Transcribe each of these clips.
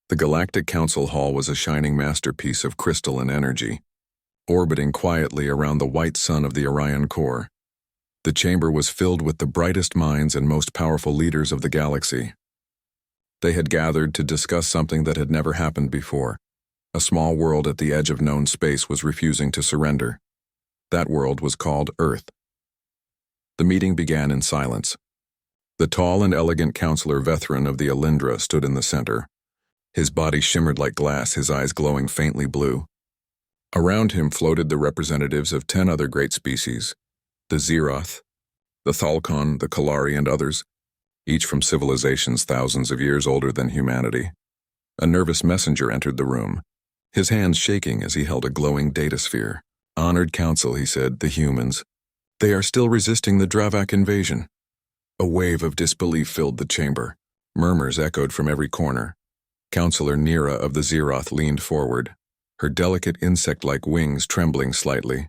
The Galactic Council Hall was a shining masterpiece of crystal and energy, orbiting quietly around the white sun of the Orion core. The chamber was filled with the brightest minds and most powerful leaders of the galaxy. They had gathered to discuss something that had never happened before. A small world at the edge of known space was refusing to surrender. That world was called Earth. The meeting began in silence. The tall and elegant Counselor Vethran of the Alindra stood in the center. His body shimmered like glass, his eyes glowing faintly blue. Around him floated the representatives of 10 other great species, the Zeroth, the Thalkon, the Kalari, and others, each from civilizations thousands of years older than humanity. A nervous messenger entered the room, his hands shaking as he held a glowing data sphere. "Honored Council," he said, "the humans. They are still resisting the Dravak invasion." A wave of disbelief filled the chamber. Murmurs echoed from every corner. Counselor Nira of the Zeroth leaned forward, her delicate insect-like wings trembling slightly.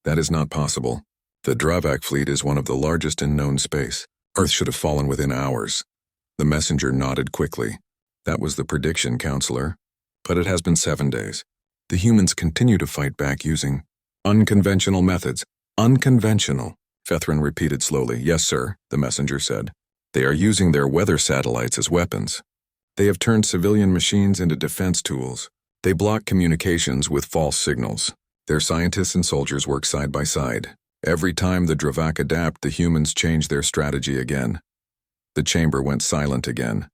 "That is not possible. The Dravak fleet is one of the largest in known space. Earth should have fallen within hours." The messenger nodded quickly. "That was the prediction, Counselor. But it has been 7 days. The humans continue to fight back using unconventional methods." "Unconventional," Vethran repeated slowly. "Yes, sir," the messenger said. "They are using their weather satellites as weapons. They have turned civilian machines into defense tools. They block communications with false signals. Their scientists and soldiers work side by side. Every time the Dravak adapt, the humans change their strategy again." The chamber went silent again.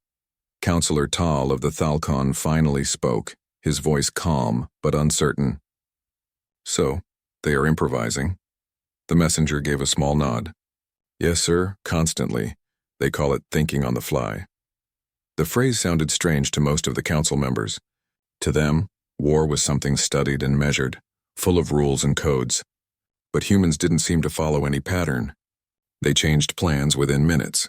Counselor Tal of the Thalkon finally spoke, his voice calm but uncertain. "So, they are improvising?" The messenger gave a small nod. "Yes, sir, constantly. They call it thinking on the fly." The phrase sounded strange to most of the council members. To them, war was something studied and measured, full of rules and codes. But humans didn't seem to follow any pattern. They changed plans within minutes.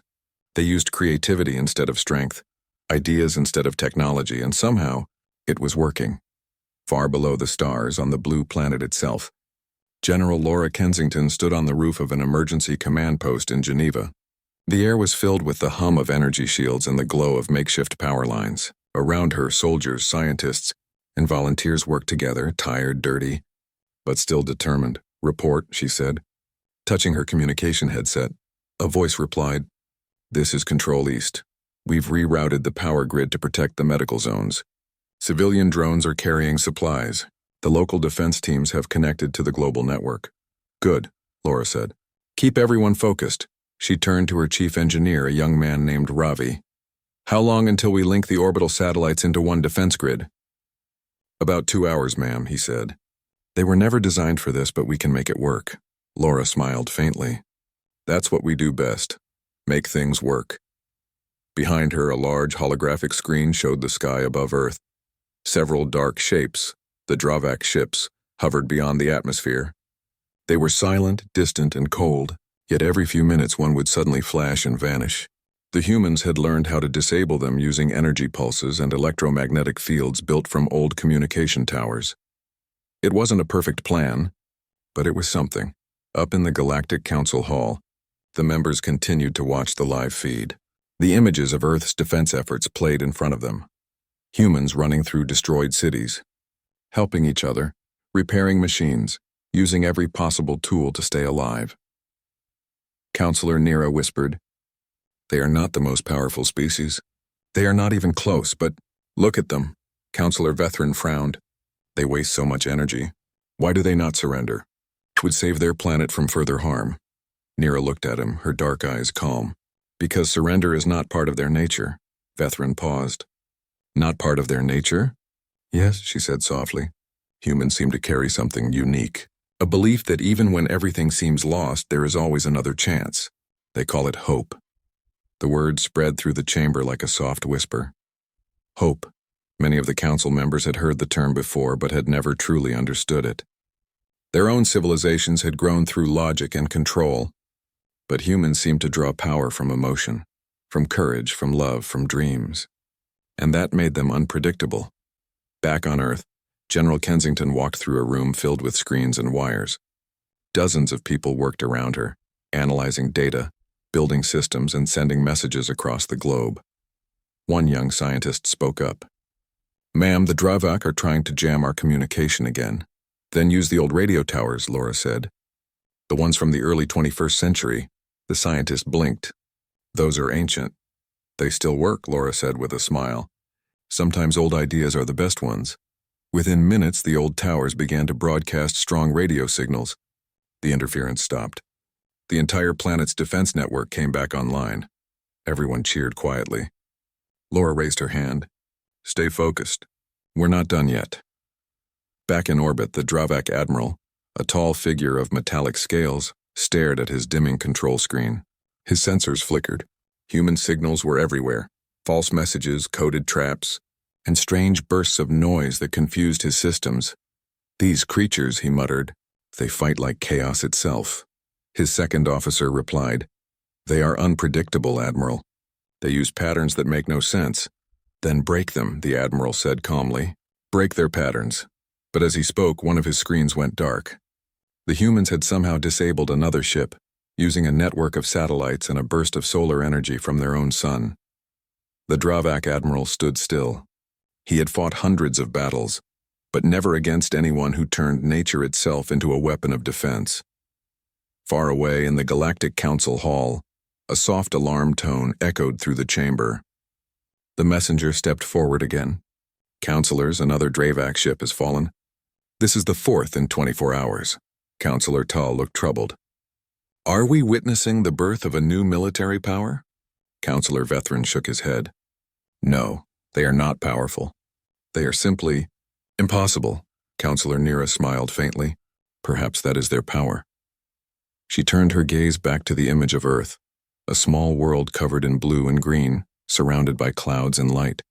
They used creativity instead of strength, ideas instead of technology, and somehow, it was working. Far below the stars, on the blue planet itself, General Laura Kensington stood on the roof of an emergency command post in Geneva. The air was filled with the hum of energy shields and the glow of makeshift power lines. Around her, soldiers, scientists, and volunteers worked together, tired, dirty, but still determined. "Report," she said, touching her communication headset. A voice replied, "This is Control East. We've rerouted the power grid to protect the medical zones. Civilian drones are carrying supplies. The local defense teams have connected to the global network." "Good," Laura said. "Keep everyone focused." She turned to her chief engineer, a young man named Ravi. "How long until we link the orbital satellites into one defense grid?" "About 2 hours, ma'am," he said. "They were never designed for this, but we can make it work." Laura smiled faintly. "That's what we do best. Make things work." Behind her, a large holographic screen showed the sky above Earth. Several dark shapes, the Dravak ships, hovered beyond the atmosphere. They were silent, distant, and cold, yet every few minutes one would suddenly flash and vanish. The humans had learned how to disable them using energy pulses and electromagnetic fields built from old communication towers. It wasn't a perfect plan, but it was something. Up in the Galactic Council Hall, the members continued to watch the live feed. The images of Earth's defense efforts played in front of them. Humans running through destroyed cities, helping each other, repairing machines, using every possible tool to stay alive. Counselor Nira whispered, "They are not the most powerful species. They are not even close, but look at them." Counselor Vethran frowned. "They waste so much energy. Why do they not surrender? It would save their planet from further harm." Nira looked at him, her dark eyes calm. "Because surrender is not part of their nature." Vethran paused. "Not part of their nature?" "Yes," she said softly. "Humans seem to carry something unique. A belief that even when everything seems lost, there is always another chance. They call it hope." The word spread through the chamber like a soft whisper. Hope. Many of the council members had heard the term before, but had never truly understood it. Their own civilizations had grown through logic and control, but humans seemed to draw power from emotion, from courage, from love, from dreams. And that made them unpredictable. Back on Earth, General Kensington walked through a room filled with screens and wires. Dozens of people worked around her, analyzing data, building systems, and sending messages across the globe. One young scientist spoke up. "Ma'am, the Dravak are trying to jam our communication again." "Then use the old radio towers," Laura said. "The ones from the early 21st century." The scientist blinked. "Those are ancient." "They still work," Laura said with a smile. "Sometimes old ideas are the best ones." Within minutes, the old towers began to broadcast strong radio signals. The interference stopped. The entire planet's defense network came back online. Everyone cheered quietly. Laura raised her hand. "Stay focused. We're not done yet." Back in orbit, the Dravak admiral, a tall figure of metallic scales, stared at his dimming control screen. His sensors flickered. Human signals were everywhere, false messages, coded traps, and strange bursts of noise that confused his systems. "These creatures," he muttered, "they fight like chaos itself." His second officer replied, "They are unpredictable, Admiral. They use patterns that make no sense." "Then break them," the Admiral said calmly. "Break their patterns." But as he spoke, one of his screens went dark. The humans had somehow disabled another ship, using a network of satellites and a burst of solar energy from their own sun. The Dravak Admiral stood still. He had fought hundreds of battles, but never against anyone who turned nature itself into a weapon of defense. Far away in the Galactic Council Hall, a soft alarm tone echoed through the chamber. The messenger stepped forward again. "Counselors, another Dravak ship has fallen. This is the 4th in 24 hours. Counselor Tull looked troubled. "Are we witnessing the birth of a new military power?" Counselor Vethrin shook his head. "No, they are not powerful. They are simply impossible." Counselor Nira smiled faintly. "Perhaps that is their power." She turned her gaze back to the image of Earth, a small world covered in blue and green, surrounded by clouds and light.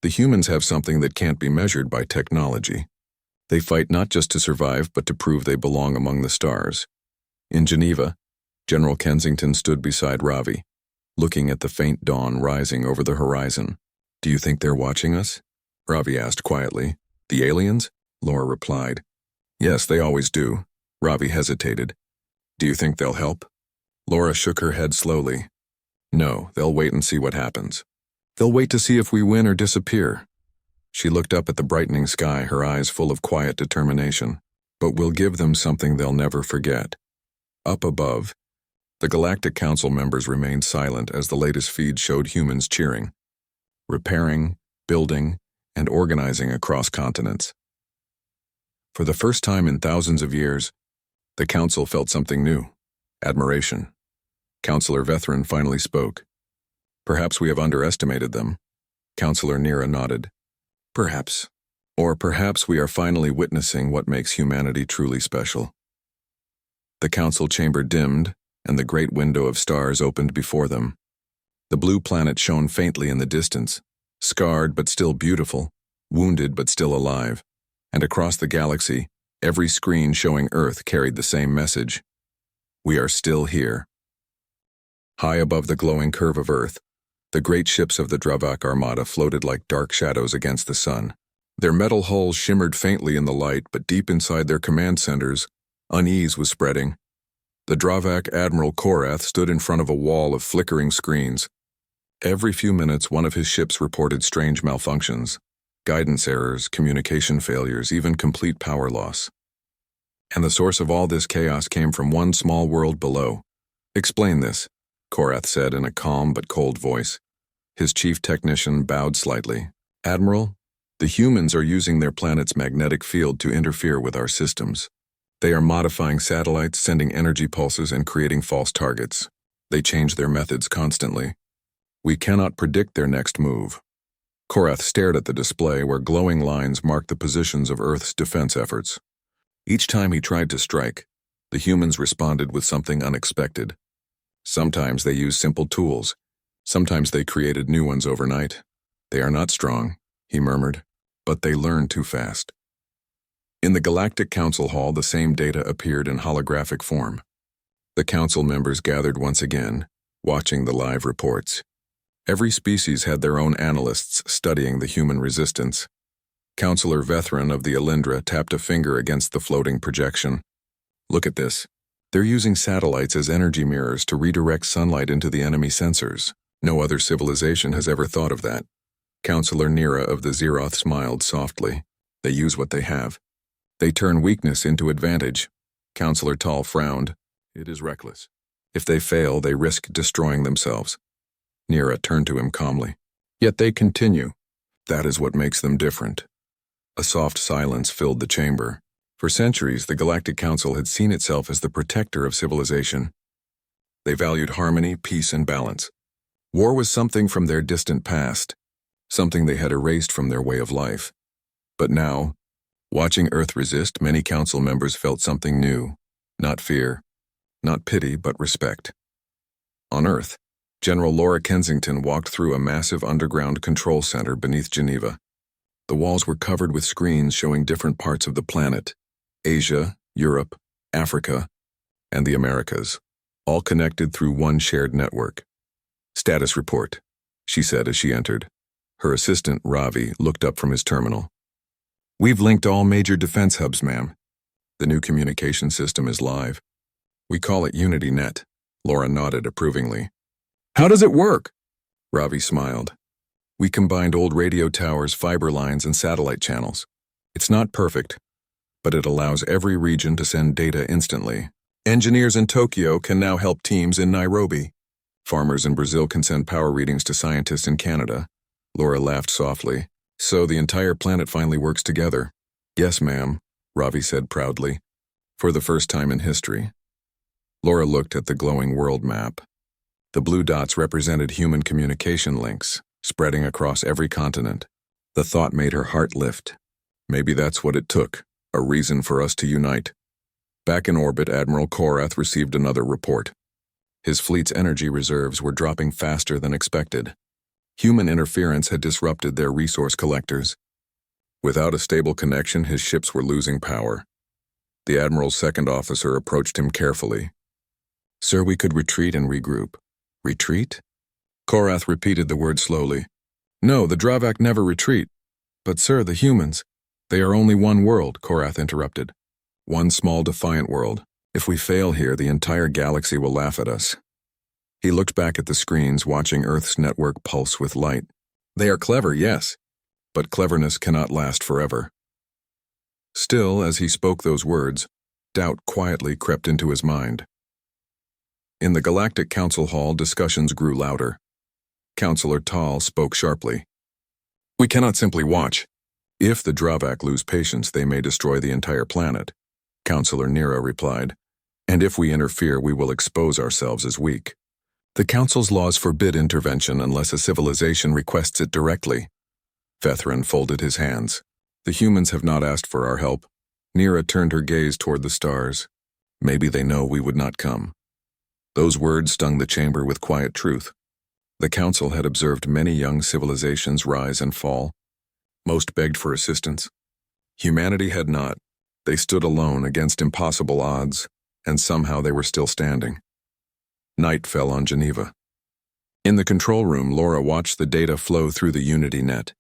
The humans have something that can't be measured by technology. They fight not just to survive, but to prove they belong among the stars. In Geneva, General Kensington stood beside Ravi, looking at the faint dawn rising over the horizon. "Do you think they're watching us?" Ravi asked quietly. "The aliens?" Laura replied. "Yes, they always do." Ravi hesitated. "Do you think they'll help?" Laura shook her head slowly. "No, they'll wait and see what happens. They'll wait to see if we win or disappear." She looked up at the brightening sky, her eyes full of quiet determination. "But we'll give them something they'll never forget." Up above, the Galactic Council members remained silent as the latest feed showed humans cheering, repairing, building, and organizing across continents. For the first time in thousands of years, the Council felt something new: admiration. Counselor Vethrin finally spoke. "Perhaps we have underestimated them." Counselor Nira nodded. "Perhaps. Or perhaps we are finally witnessing what makes humanity truly special." The council chamber dimmed, and the great window of stars opened before them. The blue planet shone faintly in the distance, scarred but still beautiful, wounded but still alive, and across the galaxy, every screen showing Earth carried the same message: "We are still here." High above the glowing curve of Earth, the great ships of the Dravak Armada floated like dark shadows against the sun. Their metal hulls shimmered faintly in the light, but deep inside their command centers, unease was spreading. The Dravak Admiral Korath stood in front of a wall of flickering screens. Every few minutes, one of his ships reported strange malfunctions, guidance errors, communication failures, even complete power loss. And the source of all this chaos came from one small world below. "Explain this," Korath said in a calm but cold voice. His chief technician bowed slightly. "Admiral, the humans are using their planet's magnetic field to interfere with our systems. They are modifying satellites, sending energy pulses, and creating false targets. They change their methods constantly. We cannot predict their next move." Korath stared at the display where glowing lines marked the positions of Earth's defense efforts. Each time he tried to strike, the humans responded with something unexpected. Sometimes they used simple tools. Sometimes they created new ones overnight. "They are not strong," he murmured, "but they learn too fast." In the Galactic Council Hall, the same data appeared in holographic form. The council members gathered once again, watching the live reports. Every species had their own analysts studying the human resistance. Counselor Vethrin of the Alindra tapped a finger against the floating projection. "Look at this. They're using satellites as energy mirrors to redirect sunlight into the enemy sensors." No other civilization has ever thought of that. Counselor Nira of the Zeroth smiled softly. They use what they have. They turn weakness into advantage. Counselor Tal frowned. It is reckless. If they fail, they risk destroying themselves. Nira turned to him calmly. Yet they continue. That is what makes them different. A soft silence filled the chamber. For centuries, the Galactic Council had seen itself as the protector of civilization. They valued harmony, peace, and balance. War was something from their distant past, something they had erased from their way of life. But now, watching Earth resist, many council members felt something new. Not fear, not pity, but respect. On Earth, General Laura Kensington walked through a massive underground control center beneath Geneva. The walls were covered with screens showing different parts of the planet: Asia, Europe, Africa, and the Americas, all connected through one shared network. Status report, she said as she entered. Her assistant, Ravi, looked up from his terminal. We've linked all major defense hubs, ma'am. The new communication system is live. We call it UnityNet. Laura nodded approvingly. How does it work? Ravi smiled. We combined old radio towers, fiber lines, and satellite channels. It's not perfect, but it allows every region to send data instantly. Engineers in Tokyo can now help teams in Nairobi. Farmers in Brazil can send power readings to scientists in Canada. Laura laughed softly. So the entire planet finally works together. Yes, ma'am, Ravi said proudly. For the first time in history. Laura looked at the glowing world map. The blue dots represented human communication links, spreading across every continent. The thought made her heart lift. Maybe that's what it took, a reason for us to unite. Back in orbit, Admiral Korath received another report. His fleet's energy reserves were dropping faster than expected. Human interference had disrupted their resource collectors. Without a stable connection, his ships were losing power. The Admiral's second officer approached him carefully. Sir, we could retreat and regroup. Retreat? Korath repeated the word slowly. No, the Dravak never retreat. But sir, the humans, they are only one world, Korath interrupted. One small defiant world. If we fail here, the entire galaxy will laugh at us. He looked back at the screens, watching Earth's network pulse with light. They are clever, yes, but cleverness cannot last forever. Still, as he spoke those words, doubt quietly crept into his mind. In the Galactic Council Hall, discussions grew louder. Counselor Tal spoke sharply. We cannot simply watch. If the Dravak lose patience, they may destroy the entire planet. Counselor Nira replied. And if we interfere, we will expose ourselves as weak. The Council's laws forbid intervention unless a civilization requests it directly. Vethran folded his hands. The humans have not asked for our help. Nira turned her gaze toward the stars. Maybe they know we would not come. Those words stung the chamber with quiet truth. The Council had observed many young civilizations rise and fall. Most begged for assistance. Humanity had not. They stood alone against impossible odds, and somehow they were still standing. Night fell on Geneva. In the control room, Laura watched the data flow through the UnityNet.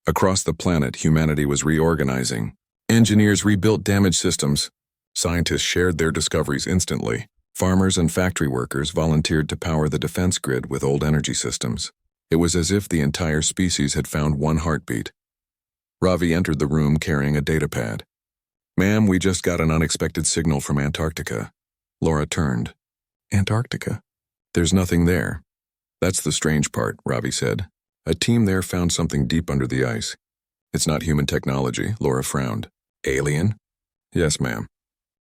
Across the planet, humanity was reorganizing. Engineers rebuilt damaged systems. Scientists shared their discoveries instantly. Farmers and factory workers volunteered to power the defense grid with old energy systems. It was as if the entire species had found one heartbeat. Ravi entered the room carrying a datapad. Ma'am, we just got an unexpected signal from Antarctica. Laura turned. Antarctica? There's nothing there. That's the strange part, Ravi said. A team there found something deep under the ice. It's not human technology, Laura frowned. Alien? Yes, ma'am.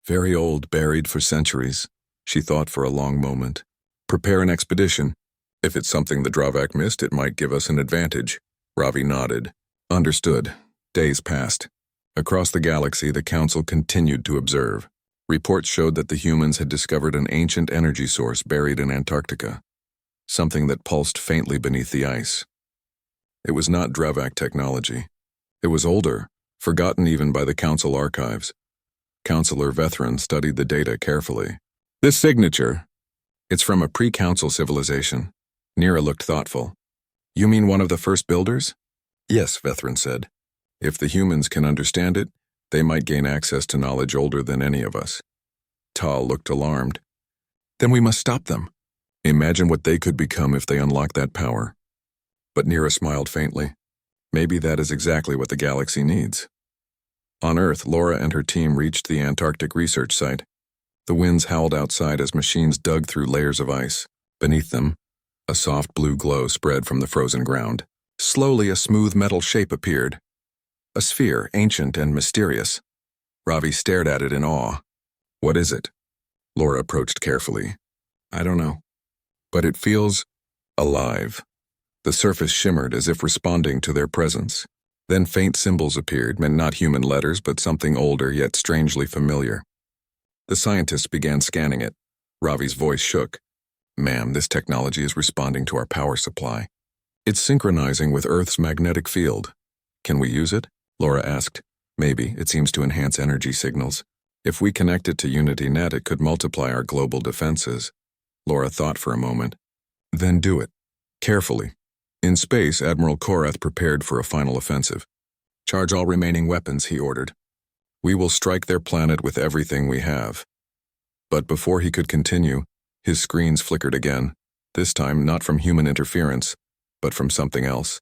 Very old, buried for centuries. She thought for a long moment. Prepare an expedition. If it's something the Dravak missed, it might give us an advantage. Ravi nodded. Understood. Days passed. Across the galaxy, the Council continued to observe. Reports showed that the humans had discovered an ancient energy source buried in Antarctica, something that pulsed faintly beneath the ice. It was not Dravak technology. It was older, forgotten even by the Council archives. Counselor Vethran studied the data carefully. This signature, it's from a pre-Council civilization. Nira looked thoughtful. You mean one of the first builders? Yes, Vethran said. If the humans can understand it, they might gain access to knowledge older than any of us. Tal looked alarmed. Then we must stop them. Imagine what they could become if they unlock that power. But Nira smiled faintly. Maybe that is exactly what the galaxy needs. On Earth, Laura and her team reached the Antarctic research site. The winds howled outside as machines dug through layers of ice. Beneath them, a soft blue glow spread from the frozen ground. Slowly, a smooth metal shape appeared. A sphere, ancient and mysterious. Ravi stared at it in awe. What is it? Laura approached carefully. I don't know. But it feels alive. The surface shimmered as if responding to their presence. Then faint symbols appeared, meant not human letters, but something older yet strangely familiar. The scientists began scanning it. Ravi's voice shook. Ma'am, this technology is responding to our power supply. It's synchronizing with Earth's magnetic field. Can we use it? Laura asked. Maybe. It seems to enhance energy signals. If we connect it to UnityNet, it could multiply our global defenses. Laura thought for a moment. Then do it. Carefully. In space, Admiral Korath prepared for a final offensive. Charge all remaining weapons, he ordered. We will strike their planet with everything we have. But before he could continue, his screens flickered again, this time not from human interference, but from something else.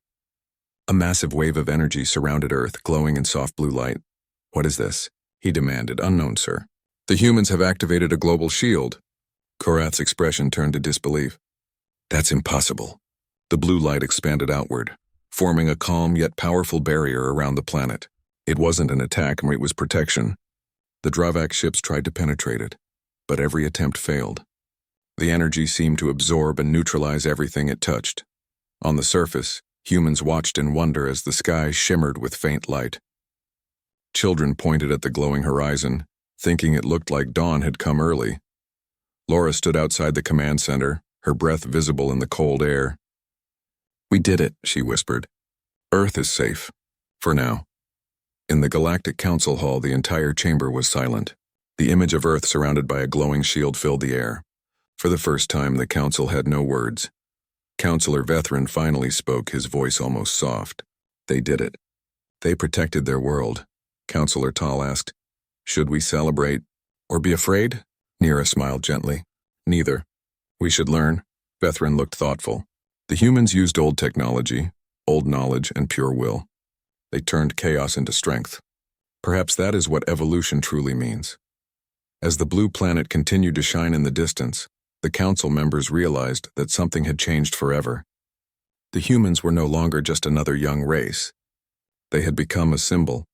A massive wave of energy surrounded Earth, glowing in soft blue light. What is this? He demanded. Unknown, sir. The humans have activated a global shield. Korath's expression turned to disbelief. That's impossible. The blue light expanded outward, forming a calm yet powerful barrier around the planet. It wasn't an attack, it was protection. The Dravak ships tried to penetrate it, but every attempt failed. The energy seemed to absorb and neutralize everything it touched. On the surface, humans watched in wonder as the sky shimmered with faint light. Children pointed at the glowing horizon, thinking it looked like dawn had come early. Laura stood outside the command center, her breath visible in the cold air. We did it, she whispered. Earth is safe. For now. In the Galactic Council Hall, the entire chamber was silent. The image of Earth surrounded by a glowing shield filled the air. For the first time, the council had no words. Counselor Vethran finally spoke, his voice almost soft. They did it. They protected their world. Counselor Tal asked, should we celebrate or be afraid? Nira smiled gently. Neither. We should learn. Vethran looked thoughtful. The humans used old technology, old knowledge, and pure will. They turned chaos into strength. Perhaps that is what evolution truly means. As the blue planet continued to shine in the distance, the council members realized that something had changed forever. The humans were no longer just another young race. They had become a symbol,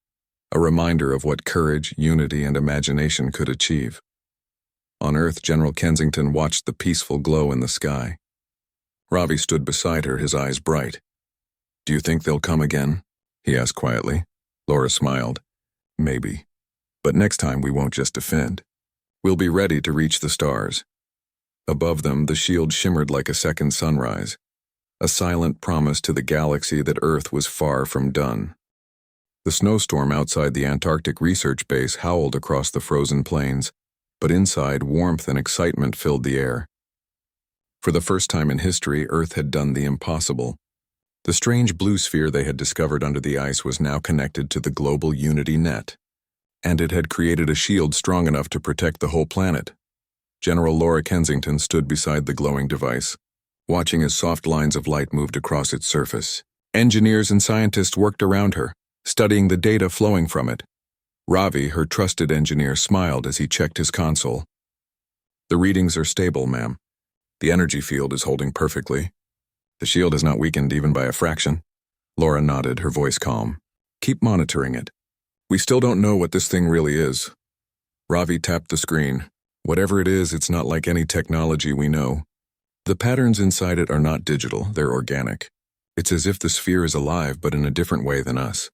a reminder of what courage, unity, and imagination could achieve. On Earth, General Kensington watched the peaceful glow in the sky. Ravi stood beside her, his eyes bright. Do you think they'll come again? He asked quietly. Laura smiled. Maybe. But next time we won't just defend. We'll be ready to reach the stars. Above them, the shield shimmered like a second sunrise, a silent promise to the galaxy that Earth was far from done. The snowstorm outside the Antarctic research base howled across the frozen plains, but inside, warmth and excitement filled the air. For the first time in history, Earth had done the impossible. The strange blue sphere they had discovered under the ice was now connected to the global Unity net, and it had created a shield strong enough to protect the whole planet. General Laura Kensington stood beside the glowing device, watching as soft lines of light moved across its surface. Engineers and scientists worked around her, studying the data flowing from it. Ravi, her trusted engineer, smiled as he checked his console. The readings are stable, ma'am. The energy field is holding perfectly. The shield has not weakened even by a fraction. Laura nodded, her voice calm. Keep monitoring it. We still don't know what this thing really is. Ravi tapped the screen. Whatever it is, it's not like any technology we know. The patterns inside it are not digital, they're organic. It's as if the sphere is alive, but in a different way than us.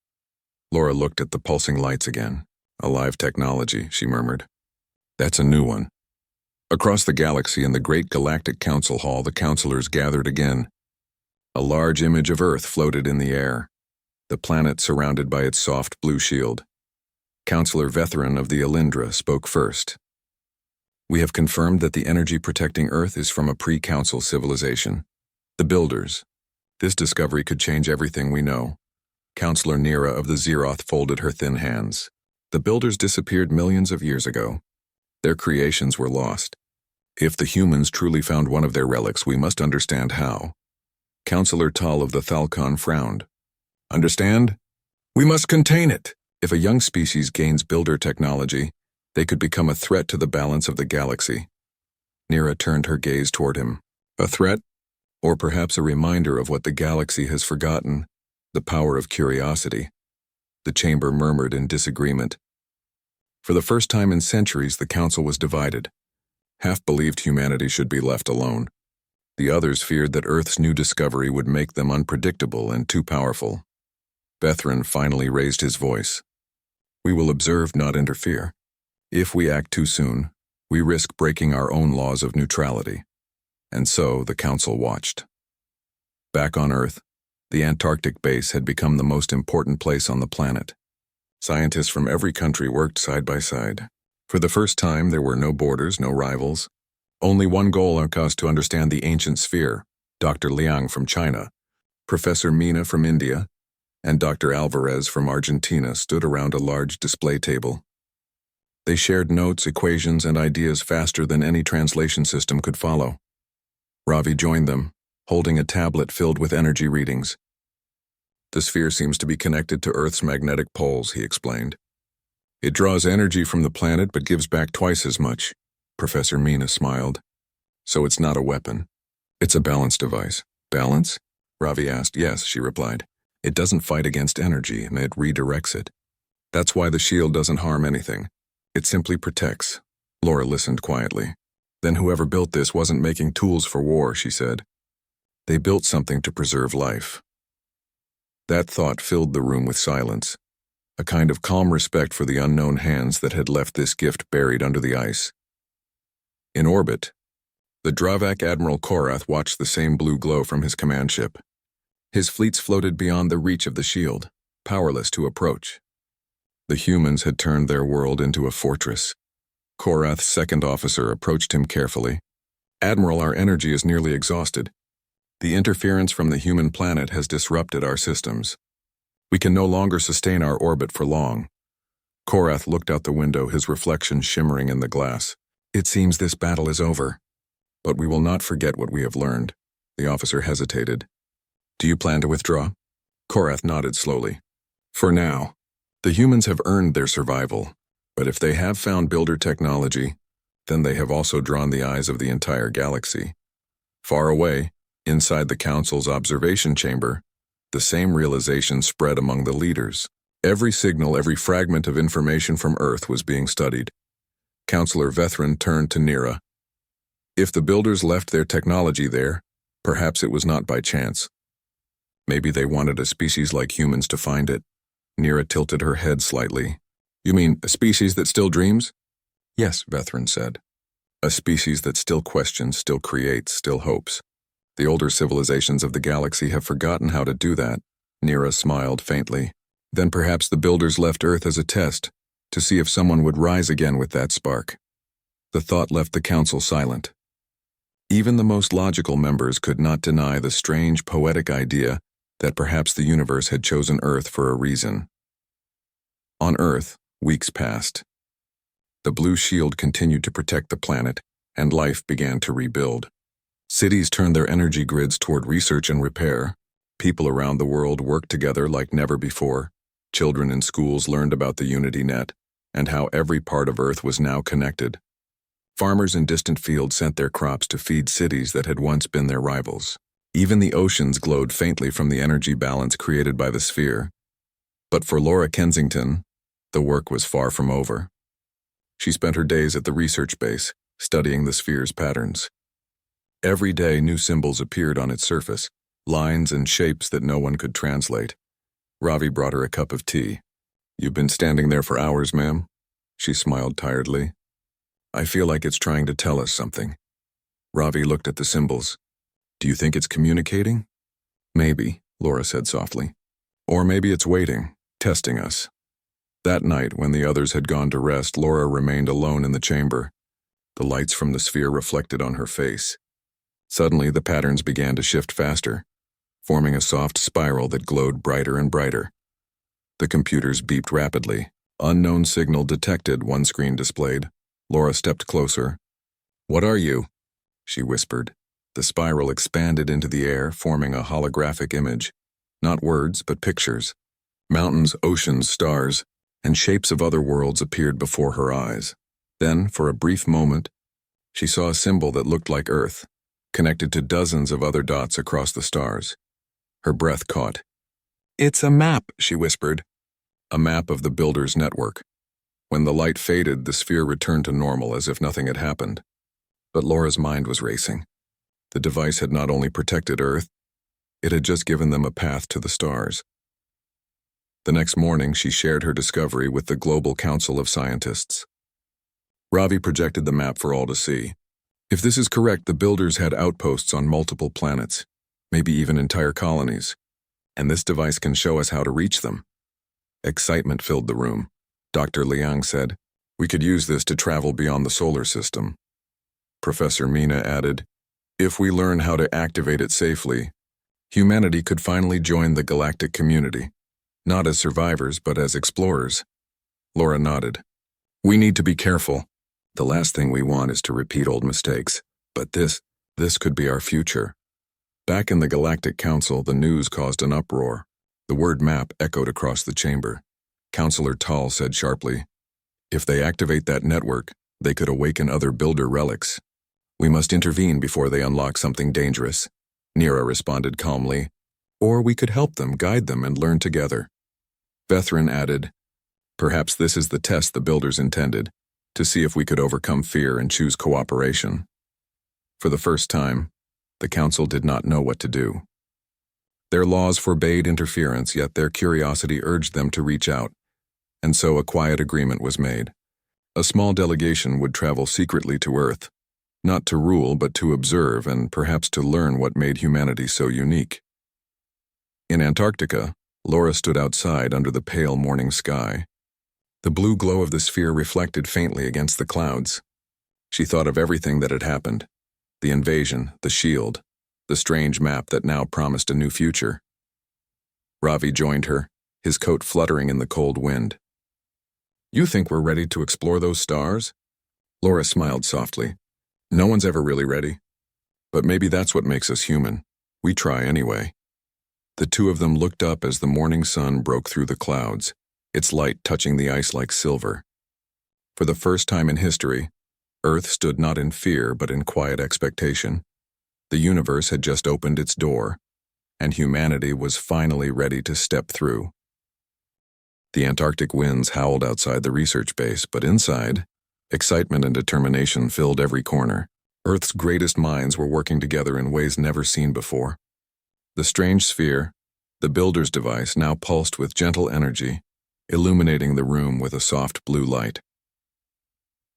Laura looked at the pulsing lights again. Alive technology, she murmured. That's a new one. Across the galaxy in the great Galactic Council Hall, the counselors gathered again. A large image of Earth floated in the air, the planet surrounded by its soft blue shield. Counselor Vethran of the Alindra spoke first. We have confirmed that the energy protecting Earth is from a pre-council civilization, the Builders. This discovery could change everything we know. Counselor Nira of the Zeroth folded her thin hands. The Builders disappeared millions of years ago. Their creations were lost. If the humans truly found one of their relics, we must understand how. Counselor Tull of the Thalcon frowned. Understand? We must contain it. If a young species gains builder technology, they could become a threat to the balance of the galaxy. Nira turned her gaze toward him. A threat? Or perhaps a reminder of what the galaxy has forgotten, the power of curiosity. The chamber murmured in disagreement. For the first time in centuries, the council was divided. Half believed humanity should be left alone. The others feared that Earth's new discovery would make them unpredictable and too powerful. Bethran finally raised his voice. We will observe, not interfere. If we act too soon, we risk breaking our own laws of neutrality. And so the council watched. Back on Earth, the Antarctic base had become the most important place on the planet. Scientists from every country worked side by side. For the first time, there were no borders, no rivals. Only one goal was to understand the ancient sphere. Dr. Liang from China, Professor Mina from India, and Dr. Alvarez from Argentina stood around a large display table. They shared notes, equations, and ideas faster than any translation system could follow. Ravi joined them, holding a tablet filled with energy readings. The sphere seems to be connected to Earth's magnetic poles, he explained. It draws energy from the planet but gives back twice as much. Professor Mina smiled. So it's not a weapon. It's a balance device. Balance? Ravi asked. Yes, she replied. It doesn't fight against energy, and it redirects it. That's why the shield doesn't harm anything. It simply protects. Laura listened quietly. Then whoever built this wasn't making tools for war, she said. They built something to preserve life. That thought filled the room with silence, a kind of calm respect for the unknown hands that had left this gift buried under the ice. In orbit, the Dravak Admiral Korath watched the same blue glow from his command ship. His fleets floated beyond the reach of the shield, powerless to approach. The humans had turned their world into a fortress. Korath's second officer approached him carefully. Admiral, our energy is nearly exhausted. The interference from the human planet has disrupted our systems. We can no longer sustain our orbit for long. Korath looked out the window, his reflection shimmering in the glass. It seems this battle is over. But we will not forget what we have learned. The officer hesitated. Do you plan to withdraw? Korath nodded slowly. For now. The humans have earned their survival, but if they have found builder technology, then they have also drawn the eyes of the entire galaxy. Far away, inside the Council's observation chamber, the same realization spread among the leaders. Every signal, every fragment of information from Earth was being studied. Counselor Vethran turned to Nira. If the builders left their technology there, perhaps it was not by chance. Maybe they wanted a species like humans to find it. Nira tilted her head slightly. You mean a species that still dreams? Yes, Vethran said. A species that still questions, still creates, still hopes. The older civilizations of the galaxy have forgotten how to do that. Nira smiled faintly. Then perhaps the builders left Earth as a test, to see if someone would rise again with that spark. The thought left the council silent. Even the most logical members could not deny the strange, poetic idea that perhaps the universe had chosen Earth for a reason. On Earth, weeks passed. The blue shield continued to protect the planet, and life began to rebuild. Cities turned their energy grids toward research and repair. People around the world worked together like never before. Children in schools learned about the Unity Net, and how every part of Earth was now connected. Farmers in distant fields sent their crops to feed cities that had once been their rivals. Even the oceans glowed faintly from the energy balance created by the sphere. But for Laura Kensington, the work was far from over. She spent her days at the research base, studying the sphere's patterns. Every day new symbols appeared on its surface, lines and shapes that no one could translate. Ravi brought her a cup of tea. You've been standing there for hours, ma'am? She smiled tiredly. I feel like it's trying to tell us something. Ravi looked at the symbols. Do you think it's communicating? Maybe, Laura said softly. Or maybe it's waiting, testing us. That night, when the others had gone to rest, Laura remained alone in the chamber. The lights from the sphere reflected on her face. Suddenly, the patterns began to shift faster, forming a soft spiral that glowed brighter and brighter. The computers beeped rapidly. Unknown signal detected, one screen displayed. Laura stepped closer. What are you? she whispered. The spiral expanded into the air, forming a holographic image. Not words, but pictures. Mountains, oceans, stars, and shapes of other worlds appeared before her eyes. Then, for a brief moment, she saw a symbol that looked like Earth, connected to dozens of other dots across the stars. Her breath caught. "It's a map," she whispered. A map of the Builder's network. When the light faded, the sphere returned to normal as if nothing had happened. But Laura's mind was racing. The device had not only protected Earth, it had just given them a path to the stars. The next morning, she shared her discovery with the Global Council of Scientists. Ravi projected the map for all to see. If this is correct, the Builders had outposts on multiple planets, maybe even entire colonies, and this device can show us how to reach them. Excitement filled the room. Dr. Liang said, "We could use this to travel beyond the solar system." Professor Mina added, "If we learn how to activate it safely, humanity could finally join the galactic community, not as survivors but as explorers." Laura nodded. "We need to be careful. The last thing we want is to repeat old mistakes, but this could be our future." Back in the Galactic Council, the news caused an uproar. The word map echoed across the chamber. Councillor Tal said sharply, "If they activate that network, they could awaken other Builder relics. We must intervene before they unlock something dangerous." Nira responded calmly, "Or we could help them, guide them, and learn together." Bethrin added, "Perhaps this is the test the Builders intended, to see if we could overcome fear and choose cooperation." For the first time, the Council did not know what to do. Their laws forbade interference, yet their curiosity urged them to reach out, and so a quiet agreement was made. A small delegation would travel secretly to Earth, not to rule but to observe and perhaps to learn what made humanity so unique. In Antarctica, Laura stood outside under the pale morning sky. The blue glow of the sphere reflected faintly against the clouds. She thought of everything that had happened: the invasion, the shield, the strange map that now promised a new future. Ravi joined her, his coat fluttering in the cold wind. "You think we're ready to explore those stars?" Laura smiled softly. "No one's ever really ready. But maybe that's what makes us human. We try anyway." The two of them looked up as the morning sun broke through the clouds, its light touching the ice like silver. For the first time in history, Earth stood not in fear but in quiet expectation. The universe had just opened its door, and humanity was finally ready to step through. The Antarctic winds howled outside the research base, but inside, excitement and determination filled every corner. Earth's greatest minds were working together in ways never seen before. The strange sphere, the Builder's device, now pulsed with gentle energy, illuminating the room with a soft blue light.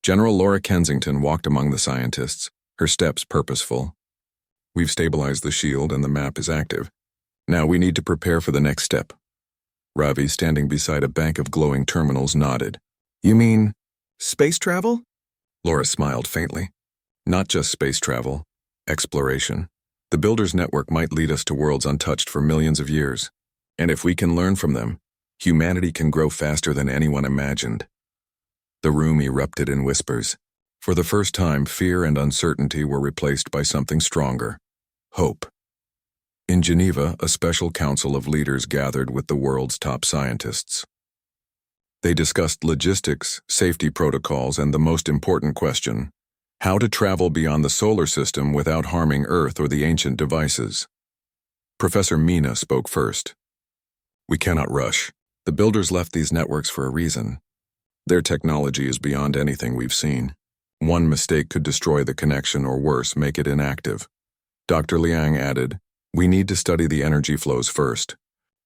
General Laura Kensington walked among the scientists, her steps purposeful. "We've stabilized the shield and the map is active. Now we need to prepare for the next step." Ravi, standing beside a bank of glowing terminals, nodded. "You mean space travel?" Laura smiled faintly. "Not just space travel, exploration. The Builder's network might lead us to worlds untouched for millions of years. And if we can learn from them, humanity can grow faster than anyone imagined." The room erupted in whispers. For the first time, fear and uncertainty were replaced by something stronger: hope. In Geneva, a special council of leaders gathered with the world's top scientists. They discussed logistics, safety protocols, and the most important question: how to travel beyond the solar system without harming Earth or the ancient devices. Professor Mina spoke first. "We cannot rush. The Builders left these networks for a reason. Their technology is beyond anything we've seen. One mistake could destroy the connection or worse, make it inactive." Dr. Liang added, "We need to study the energy flows first.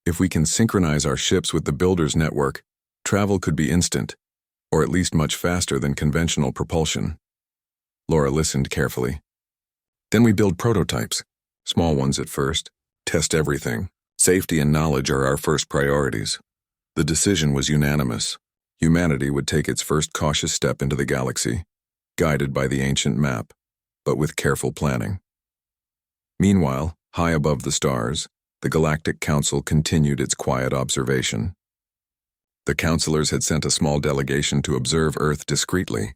If we can synchronize our ships with the Builder's network, travel could be instant, or at least much faster than conventional propulsion." Laura listened carefully. "Then we build prototypes, small ones at first, test everything. Safety and knowledge are our first priorities." The decision was unanimous. Humanity would take its first cautious step into the galaxy, guided by the ancient map, but with careful planning. Meanwhile, high above the stars, the Galactic Council continued its quiet observation. The councilors had sent a small delegation to observe Earth discreetly.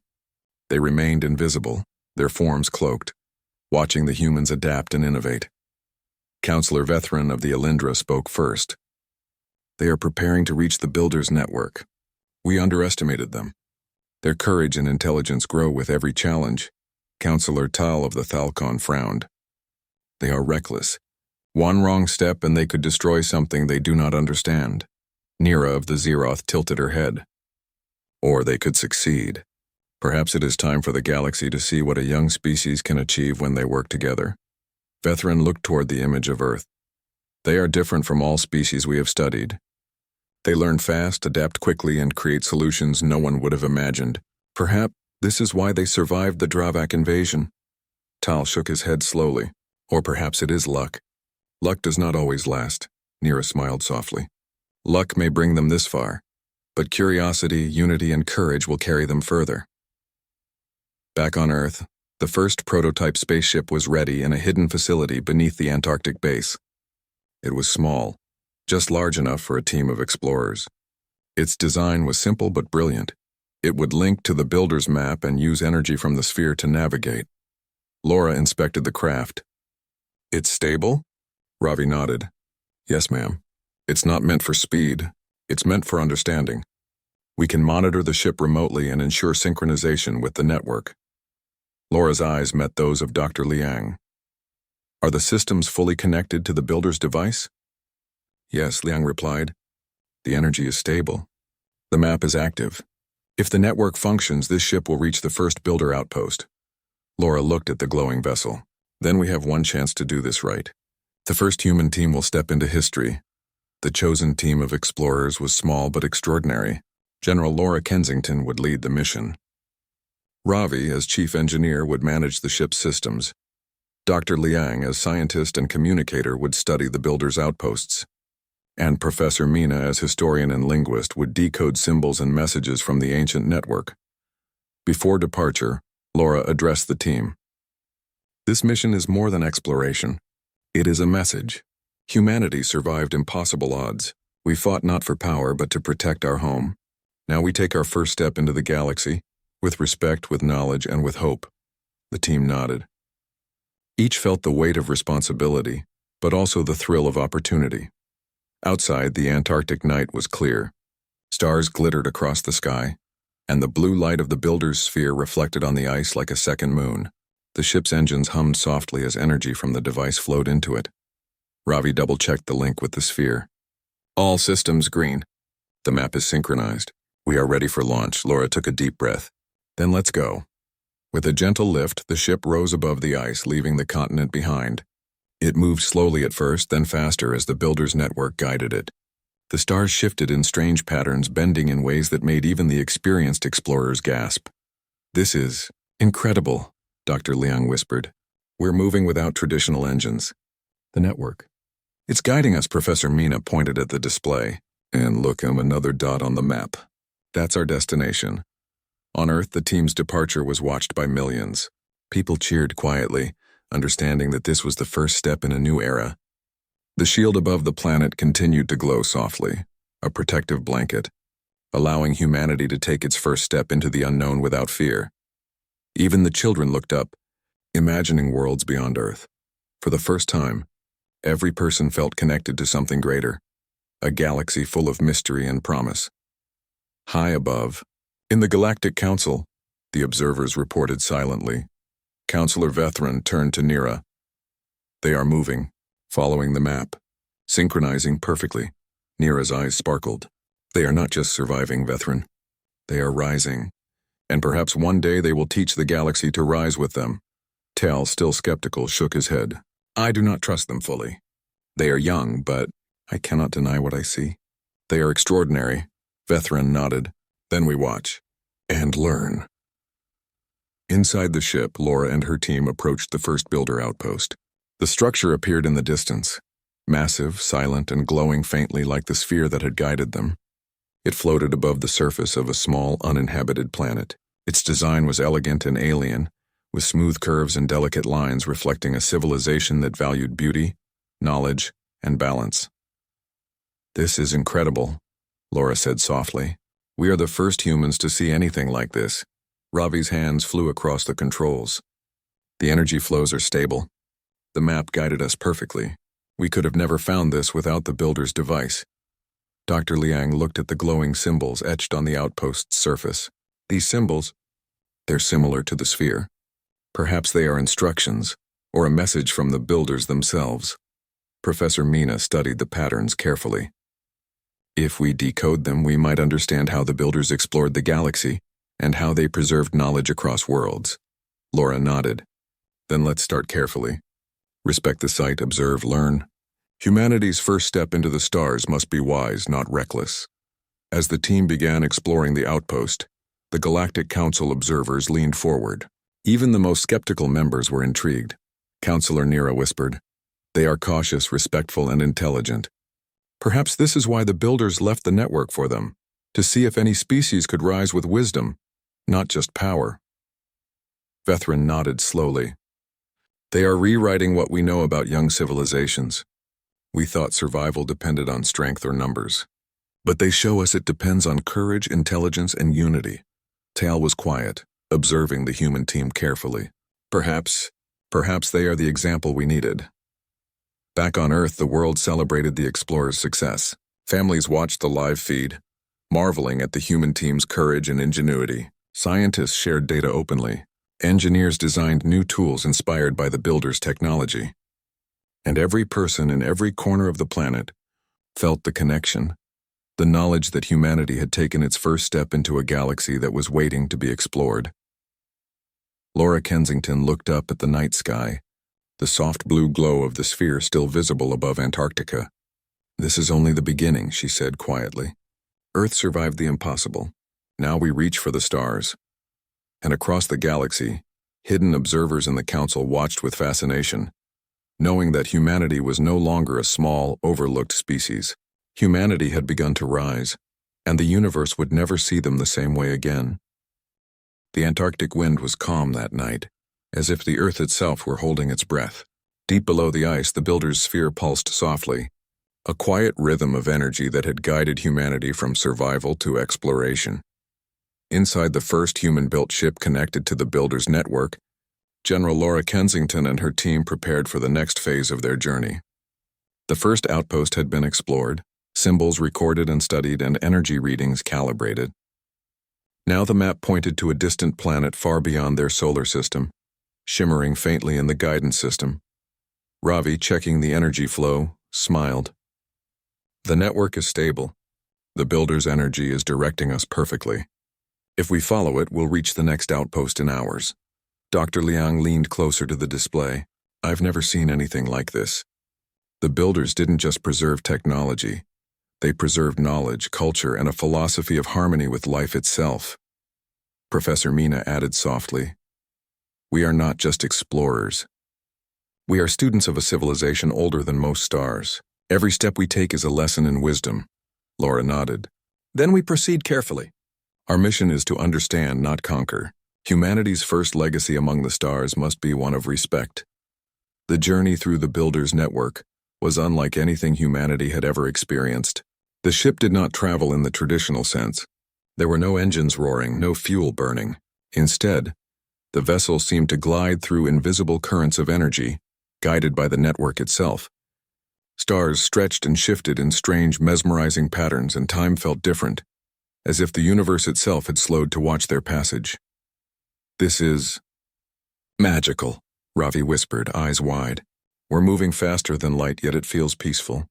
They remained invisible, their forms cloaked, watching the humans adapt and innovate. Counselor Vethran of the Alindra spoke first. They are preparing to reach the Builders Network. We underestimated them. Their courage and intelligence grow with every challenge. Counselor Tal of the Thalcon frowned. They are reckless. One wrong step and they could destroy something they do not understand. Nira of the Zeroth tilted her head. Or they could succeed. Perhaps it is time for the galaxy to see what a young species can achieve when they work together. Vethran looked toward the image of Earth. They are different from all species we have studied. They learn fast, adapt quickly, and create solutions no one would have imagined. Perhaps this is why they survived the Dravak invasion. Tal shook his head slowly. Or perhaps it is luck. Luck does not always last. Nira smiled softly. Luck may bring them this far, but curiosity, unity, and courage will carry them further. Back on Earth, the first prototype spaceship was ready in a hidden facility beneath the Antarctic base. It was small, just large enough for a team of explorers. Its design was simple but brilliant. It would link to the builder's map and use energy from the sphere to navigate. Laura inspected the craft. It's stable? Ravi nodded. Yes, ma'am. It's not meant for speed. It's meant for understanding. We can monitor the ship remotely and ensure synchronization with the network. Laura's eyes met those of Dr. Liang. Are the systems fully connected to the builder's device? Yes, Liang replied. The energy is stable. The map is active. If the network functions, this ship will reach the first builder outpost. Laura looked at the glowing vessel. Then we have one chance to do this right. The first human team will step into history. The chosen team of explorers was small but extraordinary. General Laura Kensington would lead the mission. Ravi, as chief engineer, would manage the ship's systems. Dr. Liang, as scientist and communicator, would study the builder's outposts. And Professor Mina, as historian and linguist, would decode symbols and messages from the ancient network. Before departure, Laura addressed the team. This mission is more than exploration. It is a message. Humanity survived impossible odds. We fought not for power, but to protect our home. Now we take our first step into the galaxy, with respect, with knowledge, and with hope. The team nodded. Each felt the weight of responsibility, but also the thrill of opportunity. Outside, the Antarctic night was clear. Stars glittered across the sky, and the blue light of the builder's sphere reflected on the ice like a second moon. The ship's engines hummed softly as energy from the device flowed into it. Ravi double-checked the link with the sphere. All systems green. The map is synchronized. We are ready for launch. Laura took a deep breath. Then let's go. With a gentle lift, the ship rose above the ice, leaving the continent behind. It moved slowly at first, then faster as the builder's network guided it. The stars shifted in strange patterns, bending in ways that made even the experienced explorers gasp. This is incredible, Dr. Liang whispered. We're moving without traditional engines. The network. It's guiding us, Professor Mina pointed at the display. And look, another dot on the map. That's our destination. On Earth, the team's departure was watched by millions. People cheered quietly, understanding that this was the first step in a new era. The shield above the planet continued to glow softly, a protective blanket, allowing humanity to take its first step into the unknown without fear. Even the children looked up, imagining worlds beyond Earth. For the first time, every person felt connected to something greater, a galaxy full of mystery and promise. High above, in the Galactic Council, the observers reported silently. Counselor Vethran turned to Nira. They are moving, following the map, synchronizing perfectly. Nira's eyes sparkled. They are not just surviving, Vethran. They are rising. And perhaps one day they will teach the galaxy to rise with them. Tal, still skeptical, shook his head. I do not trust them fully. They are young, but I cannot deny what I see. They are extraordinary. Vethran nodded. Then we watch. And learn. Inside the ship, Laura and her team approached the first builder outpost. The structure appeared in the distance, massive, silent, and glowing faintly like the sphere that had guided them. It floated above the surface of a small, uninhabited planet. Its design was elegant and alien, with smooth curves and delicate lines reflecting a civilization that valued beauty, knowledge, and balance. This is incredible, Laura said softly. We are the first humans to see anything like this. Ravi's hands flew across the controls. The energy flows are stable. The map guided us perfectly. We could have never found this without the builder's device. Dr. Liang looked at the glowing symbols etched on the outpost's surface. These symbols, they're similar to the sphere. Perhaps they are instructions, or a message from the builders themselves. Professor Mina studied the patterns carefully. If we decode them, we might understand how the builders explored the galaxy and how they preserved knowledge across worlds. Laura nodded. Then let's start carefully. Respect the site, observe, learn. Humanity's first step into the stars must be wise, not reckless. As the team began exploring the outpost, the Galactic Council observers leaned forward. Even the most skeptical members were intrigued. Counselor Nira whispered, "They are cautious, respectful, and intelligent. Perhaps this is why the builders left the network for them, to see if any species could rise with wisdom, not just power." Vethrin nodded slowly. "They are rewriting what we know about young civilizations. We thought survival depended on strength or numbers. But they show us it depends on courage, intelligence, and unity." Tal was quiet, observing the human team carefully. Perhaps they are the example we needed. Back on Earth, the world celebrated the explorers' success. Families watched the live feed, marveling at the human team's courage and ingenuity. Scientists shared data openly. Engineers designed new tools inspired by the builders' technology. And every person in every corner of the planet felt the connection, the knowledge that humanity had taken its first step into a galaxy that was waiting to be explored. Laura Kensington looked up at the night sky, the soft blue glow of the sphere still visible above Antarctica. "This is only the beginning," she said quietly. "Earth survived the impossible. Now we reach for the stars." And across the galaxy, hidden observers in the council watched with fascination, knowing that humanity was no longer a small, overlooked species. Humanity had begun to rise, and the universe would never see them the same way again. The Antarctic wind was calm that night, as if the Earth itself were holding its breath. Deep below the ice, the builder's sphere pulsed softly, a quiet rhythm of energy that had guided humanity from survival to exploration. Inside the first human-built ship connected to the builder's network, General Laura Kensington and her team prepared for the next phase of their journey. The first outpost had been explored, symbols recorded and studied, and energy readings calibrated. Now the map pointed to a distant planet far beyond their solar system, shimmering faintly in the guidance system. Ravi, checking the energy flow, smiled. "The network is stable. The builder's energy is directing us perfectly. If we follow it, we'll reach the next outpost in hours." Dr. Liang leaned closer to the display. "I've never seen anything like this. The builders didn't just preserve technology. They preserved knowledge, culture, and a philosophy of harmony with life itself." Professor Mina added softly, "We are not just explorers. We are students of a civilization older than most stars. Every step we take is a lesson in wisdom." Laura nodded. "Then we proceed carefully. Our mission is to understand, not conquer. Humanity's first legacy among the stars must be one of respect." The journey through the builder's network was unlike anything humanity had ever experienced. The ship did not travel in the traditional sense. There were no engines roaring, no fuel burning. Instead, the vessel seemed to glide through invisible currents of energy, guided by the network itself. Stars stretched and shifted in strange, mesmerizing patterns, and time felt different, as if the universe itself had slowed to watch their passage. "This is magical," Ravi whispered, eyes wide. "We're moving faster than light, yet it feels peaceful."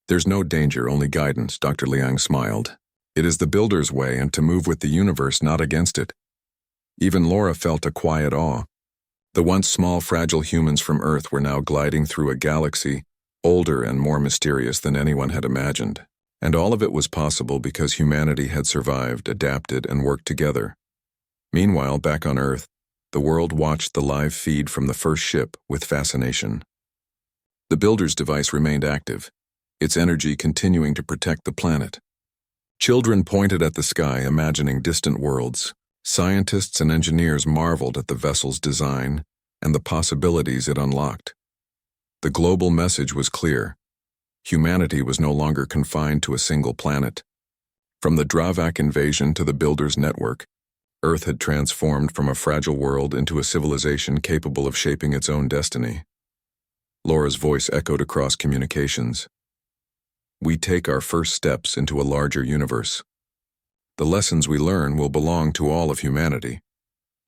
"There's no danger, only guidance," Dr. Liang smiled. "It is the builder's way, and to move with the universe, not against it." Even Laura felt a quiet awe. The once small, fragile humans from Earth were now gliding through a galaxy older and more mysterious than anyone had imagined. And all of it was possible because humanity had survived, adapted, and worked together. Meanwhile, back on Earth, the world watched the live feed from the first ship with fascination. The builder's device remained active, its energy continuing to protect the planet. Children pointed at the sky, imagining distant worlds. Scientists and engineers marveled at the vessel's design and the possibilities it unlocked. The global message was clear. Humanity was no longer confined to a single planet. From the Dravak invasion to the builder's network, Earth had transformed from a fragile world into a civilization capable of shaping its own destiny. Laura's voice echoed across communications. We take our first steps into a larger universe. The lessons we learn will belong to all of humanity.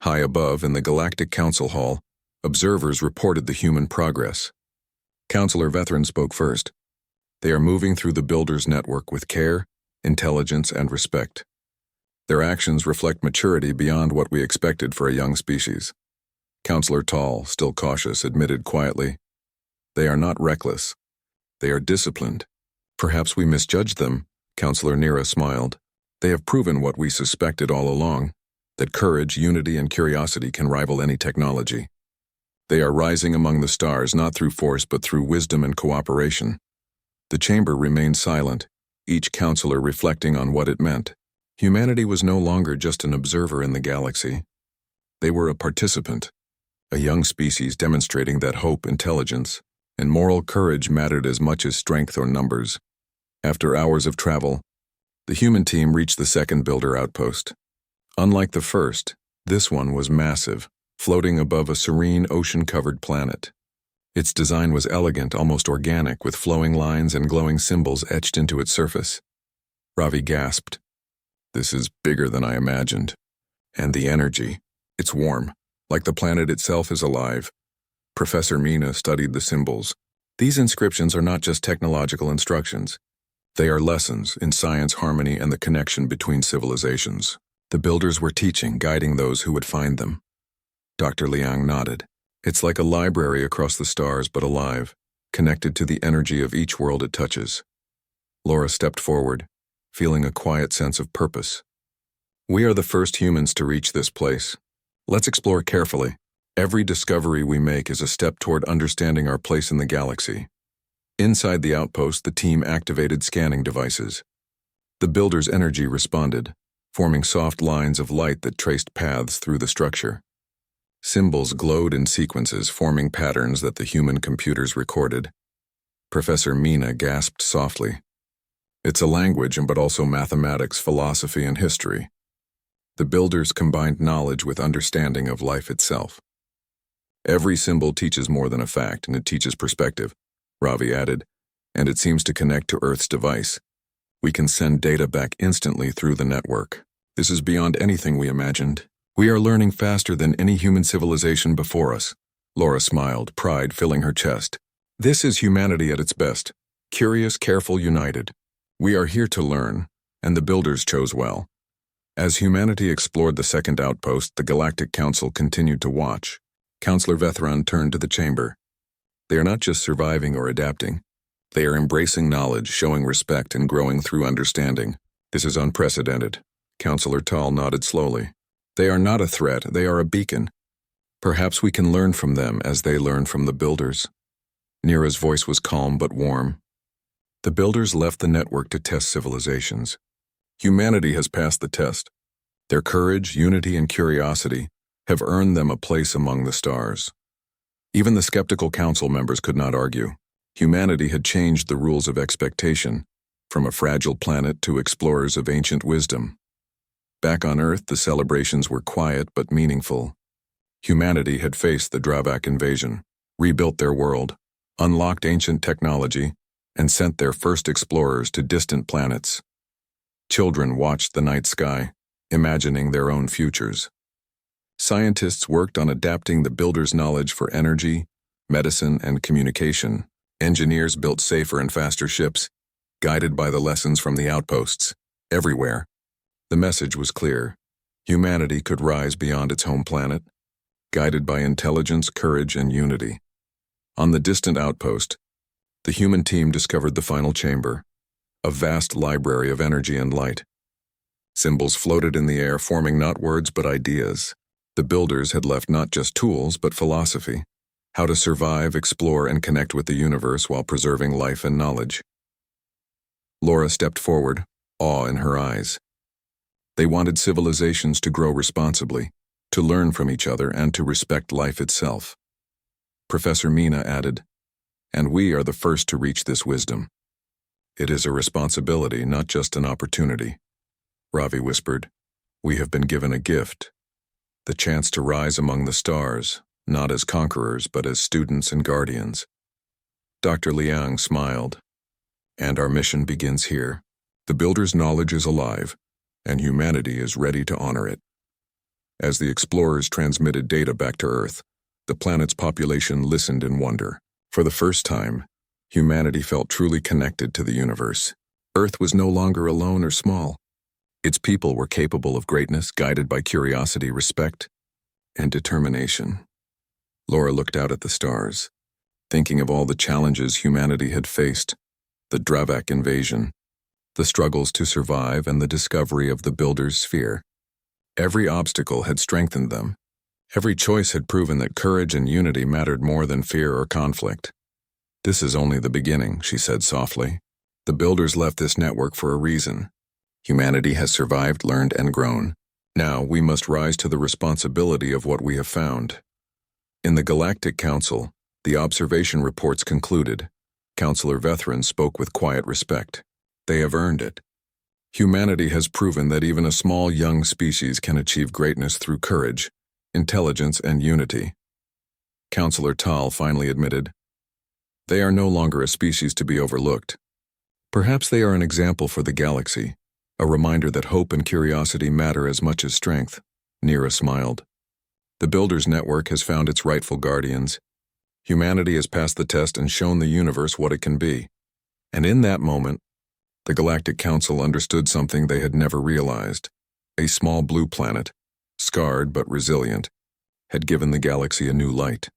High above in the Galactic Council Hall, observers reported the human progress. Counselor Veteran spoke first. They are moving through the Builder's network with care, intelligence, and respect. Their actions reflect maturity beyond what we expected for a young species. Counselor Tall, still cautious, admitted quietly, "They are not reckless. They are disciplined. Perhaps we misjudged them," Counselor Nira smiled. "They have proven what we suspected all along, that courage, unity, and curiosity can rival any technology. They are rising among the stars not through force but through wisdom and cooperation." The chamber remained silent, each counselor reflecting on what it meant. Humanity was no longer just an observer in the galaxy. They were a participant, a young species demonstrating that hope, intelligence, and moral courage mattered as much as strength or numbers. After hours of travel, the human team reached the second builder outpost. Unlike the first, this one was massive, floating above a serene ocean-covered planet. Its design was elegant, almost organic, with flowing lines and glowing symbols etched into its surface. Ravi gasped. "This is bigger than I imagined. And the energy, it's warm, like the planet itself is alive." Professor Mina studied the symbols. These inscriptions are not just technological instructions. They are lessons in science, harmony, and the connection between civilizations. The builders were teaching, guiding those who would find them. Dr. Liang nodded. "It's like a library across the stars, but alive, connected to the energy of each world it touches." Laura stepped forward, feeling a quiet sense of purpose. "We are the first humans to reach this place. Let's explore carefully. Every discovery we make is a step toward understanding our place in the galaxy." Inside the outpost, the team activated scanning devices. The builder's energy responded, forming soft lines of light that traced paths through the structure. Symbols glowed in sequences, forming patterns that the human computers recorded. Professor Mina gasped softly. "It's a language, but also mathematics, philosophy, and history." The builders combined knowledge with understanding of life itself. "Every symbol teaches more than a fact, and it teaches perspective," Ravi added, "and it seems to connect to Earth's device. We can send data back instantly through the network. This is beyond anything we imagined. We are learning faster than any human civilization before us." Laura smiled, pride filling her chest. "This is humanity at its best. Curious, careful, united. We are here to learn, and the builders chose well." As humanity explored the second outpost, the Galactic Council continued to watch. Counselor Vethran turned to the chamber. "They are not just surviving or adapting. They are embracing knowledge, showing respect, and growing through understanding. This is unprecedented." Counselor Tall nodded slowly. "They are not a threat, they are a beacon. Perhaps we can learn from them as they learn from the builders." Nira's voice was calm but warm. "The builders left the network to test civilizations. Humanity has passed the test. Their courage, unity, and curiosity have earned them a place among the stars." Even the skeptical council members could not argue. Humanity had changed the rules of expectation, from a fragile planet to explorers of ancient wisdom. Back on Earth, the celebrations were quiet but meaningful. Humanity had faced the Drawback invasion, rebuilt their world, unlocked ancient technology, and sent their first explorers to distant planets. Children watched the night sky, imagining their own futures. Scientists worked on adapting the builders' knowledge for energy, medicine, and communication. Engineers built safer and faster ships, guided by the lessons from the outposts. Everywhere, the message was clear. Humanity could rise beyond its home planet, guided by intelligence, courage, and unity. On the distant outpost, the human team discovered the final chamber, a vast library of energy and light. Symbols floated in the air, forming not words but ideas. The builders had left not just tools but philosophy, how to survive, explore, and connect with the universe while preserving life and knowledge. Laura stepped forward, awe in her eyes. They wanted civilizations to grow responsibly, to learn from each other, and to respect life itself. Professor Mina added, "And we are the first to reach this wisdom. It is a responsibility, not just an opportunity." Ravi whispered, We have been given a gift, the chance to rise among the stars, not as conquerors but as students and guardians. Dr. Liang smiled. And our mission begins here. The Builder's knowledge is alive, and humanity is ready to honor it. As the explorers transmitted data back to Earth, the planet's population listened in wonder. For the first time, humanity felt truly connected to the universe. Earth was no longer alone or small. Its people were capable of greatness, guided by curiosity, respect, and determination. Laura looked out at the stars, thinking of all the challenges humanity had faced: the Dravak invasion, the struggles to survive, and the discovery of the Builder's sphere. Every obstacle had strengthened them. Every choice had proven that courage and unity mattered more than fear or conflict. "This is only the beginning," she said softly. "The Builders left this network for a reason. Humanity has survived, learned, and grown. Now we must rise to the responsibility of what we have found." In the Galactic Council, the observation reports concluded. Councillor Vethran spoke with quiet respect. "They have earned it. Humanity has proven that even a small young species can achieve greatness through courage, intelligence, and unity." Councillor Tal finally admitted, "They are no longer a species to be overlooked. Perhaps they are an example for the galaxy, a reminder that hope and curiosity matter as much as strength." Neera smiled. "The Builders Network has found its rightful guardians. Humanity has passed the test and shown the universe what it can be." And in that moment, the Galactic Council understood something they had never realized. A small blue planet, scarred but resilient, had given the galaxy a new light,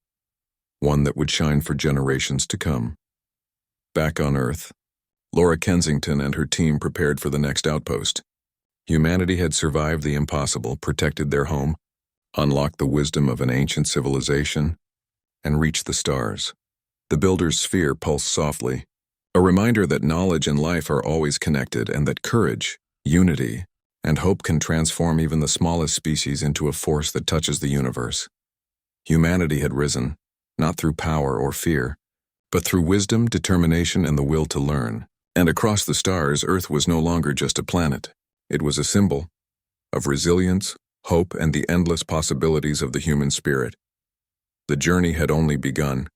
one that would shine for generations to come. Back on Earth, Laura Kensington and her team prepared for the next outpost. Humanity had survived the impossible, protected their home, unlocked the wisdom of an ancient civilization, and reached the stars. The Builder's sphere pulsed softly, a reminder that knowledge and life are always connected, and that courage, unity, and hope can transform even the smallest species into a force that touches the universe. Humanity had risen, not through power or fear, but through wisdom, determination, and the will to learn. And across the stars, Earth was no longer just a planet. It was a symbol of resilience, hope, and the endless possibilities of the human spirit. The journey had only begun.